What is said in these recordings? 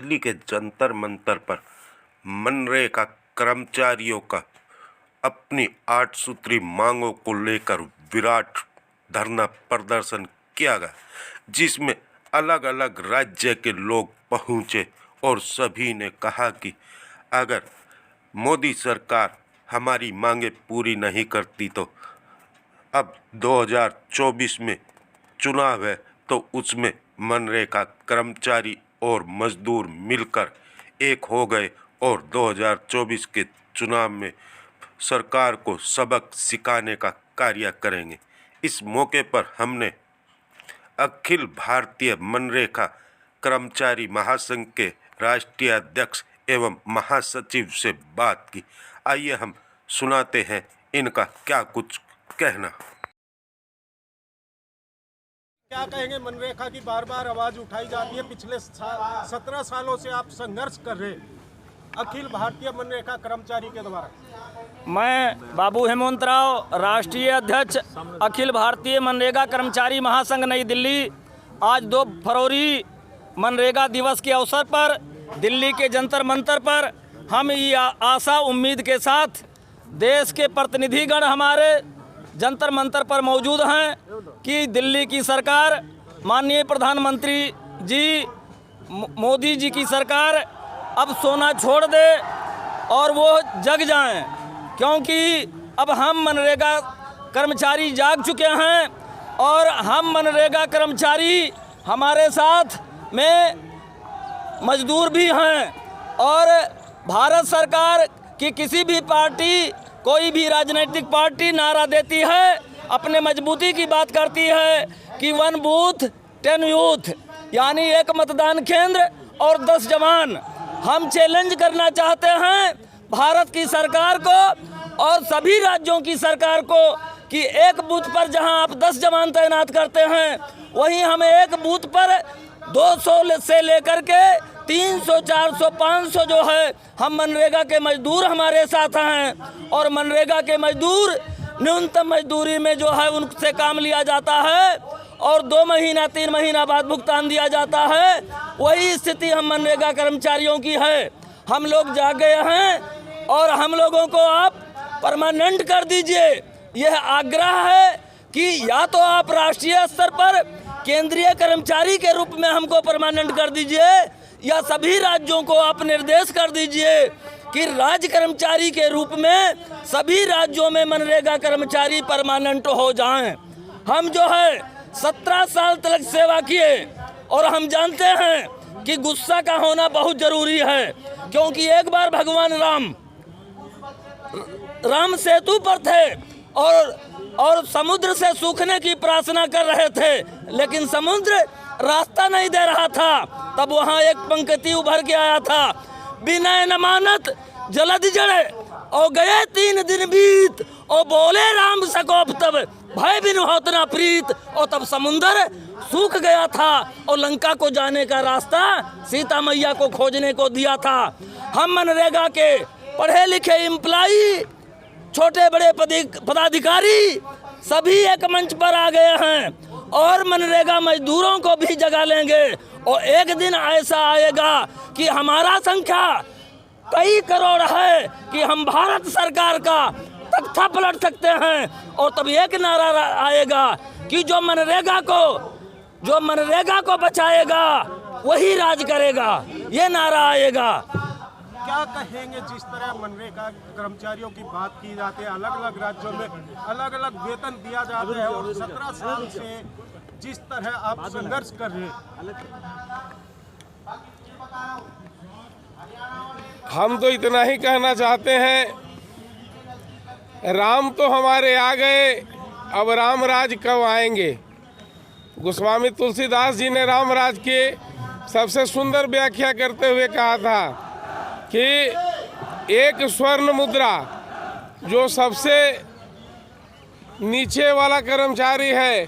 दिल्ली के जंतर मंतर पर मनरेगा कर्मचारियों का अपनी 8 सूत्री मांगों को लेकर विराट धरना प्रदर्शन किया गया, जिसमें अलग अलग राज्य के लोग पहुंचे और सभी ने कहा कि अगर मोदी सरकार हमारी मांगें पूरी नहीं करती तो अब 2024 में चुनाव है, तो उसमें मनरेगा कर्मचारी और मजदूर मिलकर एक हो गए और 2024 के चुनाव में सरकार को सबक सिखाने का कार्य करेंगे। इस मौके पर हमने अखिल भारतीय मनरेगा कर्मचारी महासंघ के राष्ट्रीय अध्यक्ष एवं महासचिव से बात की। आइए हम सुनाते हैं इनका क्या कुछ कहना। क्या कहेंगे? मनरेगा की बार बार आवाज उठाई जाती है, पिछले 17 सालों से आप संघर्ष कर रहे अखिल भारतीय मनरेगा कर्मचारी के द्वारा। मैं बाबू हेमंत राव, राष्ट्रीय अध्यक्ष अखिल भारतीय मनरेगा कर्मचारी महासंघ नई दिल्ली, आज 2 फरवरी मनरेगा दिवस के अवसर पर दिल्ली के जंतर मंतर पर हम ये आशा उम्मीद के साथ देश के प्रतिनिधिगण हमारे जंतर मंतर पर मौजूद हैं कि दिल्ली की सरकार, माननीय प्रधानमंत्री जी मोदी जी की सरकार अब सोना छोड़ दे और वो जग जाएं, क्योंकि अब हम मनरेगा कर्मचारी जाग चुके हैं और हम मनरेगा कर्मचारी हमारे साथ में मजदूर भी हैं। और भारत सरकार की किसी भी पार्टी, कोई भी राजनीतिक पार्टी नारा देती है, अपने मजबूती की बात करती है कि 1 बूथ 10 यूथ, यानी 1 मतदान केंद्र और 10 जवान। हम चैलेंज करना चाहते हैं भारत की सरकार को और सभी राज्यों की सरकार को कि एक बूथ पर जहां आप 10 जवान तैनात करते हैं, वहीं हमें एक बूथ पर 200 से लेकर के 300, 400, 500 जो है हम मनरेगा के मजदूर हमारे साथ हैं और मनरेगा के मजदूर न्यूनतम मजदूरी में जो है उनसे काम लिया जाता है और 2 महीना 3 महीना बाद भुगतान दिया जाता है। वही स्थिति हम मनरेगा कर्मचारियों की है। हम लोग जाग गए हैं और हम लोगों को आप परमानेंट कर दीजिए। यह आग्रह है कि या तो आप राष्ट्रीय स्तर पर केंद्रीय कर्मचारी के रूप में हमको परमानेंट कर दीजिए, या सभी राज्यों को आप निर्देश कर दीजिए कि राज्य कर्मचारी के रूप में सभी राज्यों में मनरेगा कर्मचारी परमानेंट हो जाएं। हम जो है 17 साल तक सेवा किए और हम जानते हैं कि गुस्सा का होना बहुत जरूरी है, क्योंकि एक बार भगवान राम सेतु पर थे और समुद्र से सूखने की प्रार्थना कर रहे थे, लेकिन समुद्र रास्ता नहीं दे रहा था। तब वहाँ एक पंक्ति उभर के आया था, बिना नमानत जलद जड़े और गए 3 दिन बीत और बोले राम सकोप तब भय बिन होत ना प्रीत। और तब समुंदर सूख गया था और लंका को जाने का रास्ता सीता मैया को खोजने को दिया था। हम मनरेगा के पढ़े लिखे एम्प्लॉई, छोटे बड़े पदाधिकारी सभी एक मंच पर आ गए हैं और मनरेगा मजदूरों को भी जगा लेंगे। और एक दिन ऐसा आएगा कि हमारा संख्या कई करोड़ है कि हम भारत सरकार का तख्ता पलट सकते हैं। और तब एक नारा आएगा कि जो मनरेगा को बचाएगा वही राज करेगा, ये नारा आएगा। क्या कहेंगे? जिस तरह मनरेगा कर्मचारियों की बात की जाती है, अलग अलग राज्यों में अलग अलग वेतन दिया जाता है और 17 साल से जिस तरह आप संघर्ष कर रहे हैं, हम तो इतना ही कहना चाहते हैं, राम तो हमारे आ गए, अब राम राज कब आएंगे। गोस्वामी तुलसीदास जी ने राम राज की सबसे सुंदर व्याख्या करते हुए कहा था कि एक स्वर्ण मुद्रा जो सबसे नीचे वाला कर्मचारी है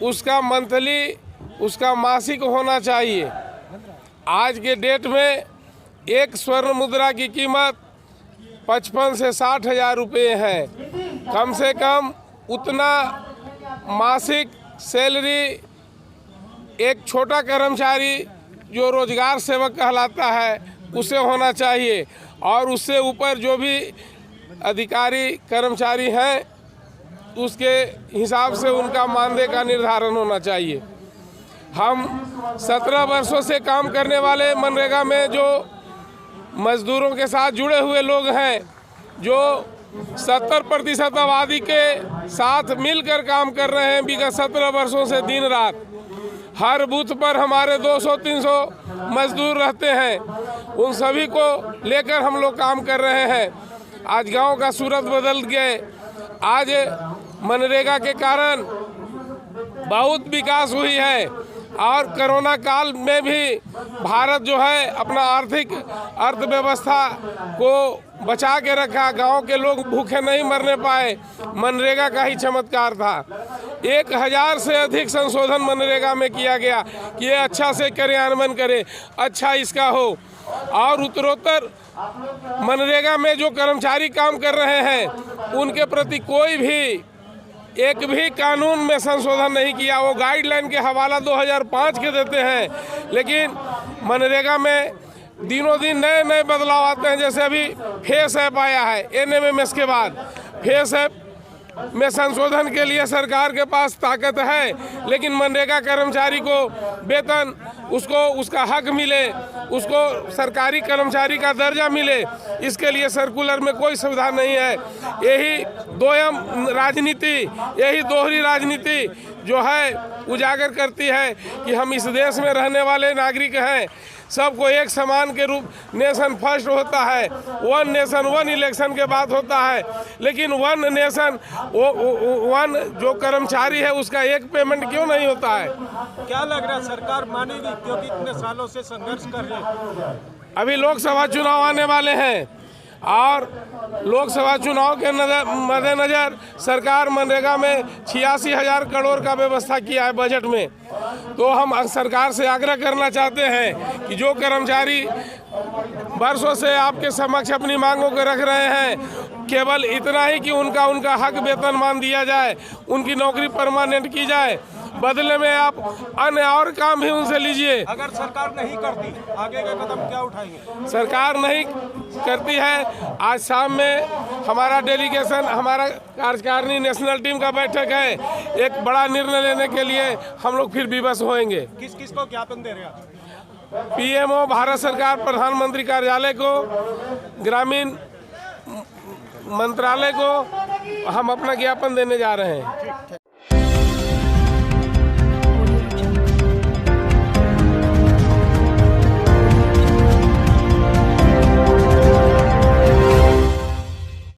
उसका मंथली, उसका मासिक होना चाहिए। आज के डेट में एक स्वर्ण मुद्रा की कीमत 55 से 60 हज़ार रुपये है। कम से कम उतना मासिक सैलरी एक छोटा कर्मचारी जो रोजगार सेवक कहलाता है उसे होना चाहिए, और उससे ऊपर जो भी अधिकारी कर्मचारी हैं उसके हिसाब से उनका मानदेय का निर्धारण होना चाहिए। हम 17 वर्षों से काम करने वाले मनरेगा में जो मजदूरों के साथ जुड़े हुए लोग हैं, जो 70% आबादी के साथ मिलकर काम कर रहे हैं विगत 17 वर्षों से दिन रात। हर बूथ पर हमारे 200-300 मजदूर रहते हैं, उन सभी को लेकर हम लोग काम कर रहे हैं। आज गांव का सूरत बदल गए। आज मनरेगा के कारण बहुत विकास हुई है, और कोरोना काल में भी भारत जो है अपना अर्थव्यवस्था को बचा के रखा। गांव के लोग भूखे नहीं मरने पाए, मनरेगा का ही चमत्कार था। 1000 से अधिक संशोधन मनरेगा में किया गया कि ये अच्छा से कार्यान्वयन करे, अच्छा इसका हो। और उत्तरोत्तर मनरेगा में जो कर्मचारी काम कर रहे हैं उनके प्रति कोई भी एक भी कानून में संशोधन नहीं किया। वो गाइडलाइन के हवाला 2005 के देते हैं, लेकिन मनरेगा में दिनों दिन नए नए बदलाव आते हैं। जैसे अभी फेस ऐप आया है NMMS के बाद, फेस ऐप में संशोधन के लिए सरकार के पास ताकत है, लेकिन मनरेगा कर्मचारी को वेतन, उसको उसका हक मिले, उसको सरकारी कर्मचारी का दर्जा मिले, इसके लिए सर्कुलर में कोई सुविधा नहीं है। यही दोयम राजनीति, यही दोहरी राजनीति जो है उजागर करती है कि हम इस देश में रहने वाले नागरिक हैं, सबको एक समान के रूप, नेशन फर्स्ट होता है, वन नेशन वन इलेक्शन के बाद होता है, लेकिन वन नेशन वन जो कर्मचारी है उसका एक पेमेंट क्यों नहीं होता है? क्या लग रहा है सरकार मानेगी, क्योंकि इतने सालों से संघर्ष कर रहे हैं? अभी लोकसभा चुनाव आने वाले हैं, और लोकसभा चुनाव के मद्देनज़र सरकार मनरेगा में 86,000 करोड़ का व्यवस्था किया है बजट में। तो हम सरकार से आग्रह करना चाहते हैं कि जो कर्मचारी वर्षों से आपके समक्ष अपनी मांगों को रख रहे हैं, केवल इतना ही कि उनका हक वेतनमान दिया जाए, उनकी नौकरी परमानेंट की जाए, बदले में आप अन्य और काम भी उनसे लीजिए। अगर सरकार नहीं करती, आगे का कदम क्या उठाएंगे? सरकार नहीं करती है, आज शाम में हमारा डेलीगेशन, हमारा कार्यकारिणी नेशनल टीम का बैठक है, एक बड़ा निर्णय लेने के लिए हम लोग फिर विवश होएंगे। किस किस को ज्ञापन दे रहे हैं? PMO भारत सरकार, प्रधानमंत्री कार्यालय को, ग्रामीण मंत्रालय को हम अपना ज्ञापन देने जा रहे हैं।